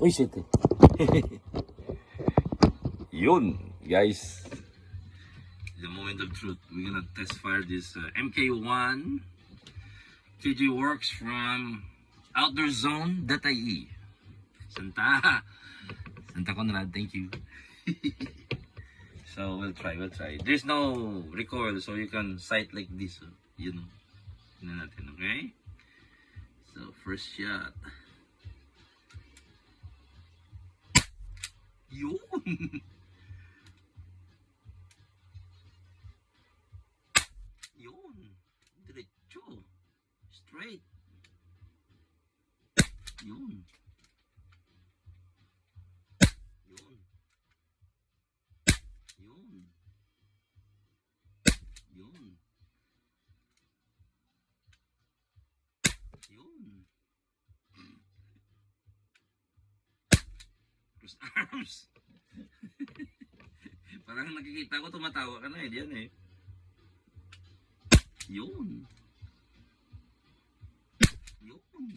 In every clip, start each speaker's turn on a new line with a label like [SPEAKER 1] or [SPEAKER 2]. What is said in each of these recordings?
[SPEAKER 1] Uy, shit eh. Yun, guys. The moment of truth. We're gonna test fire this MK1 TG Works from OutdoorZone.ie. Santa Conrad, thank you. So we'll try. There's no recoil, so you can sight like this. So, you know. Tignan natin, okay? So first shot. Yun! Yun! Diretso! Straight! Yun! Yun! Yun! Yun! Yun! Cross arms! Parang nakikita ko tumatawa ka na eh, diyan eh. Yun! Yun!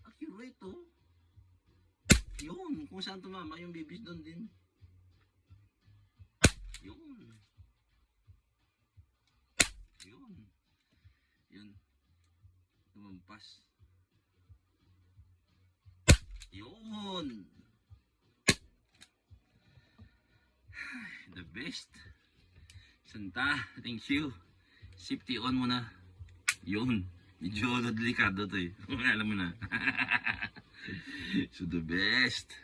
[SPEAKER 1] Accurate oh! Yun! Kung saan tumama yung bibis doon din. Yun! Yun! Yun! Tumampas. Yun! The best. Santa, thank you. Safety on mo na. Yun. Medyo delikado to eh. Alam mo na. So the best.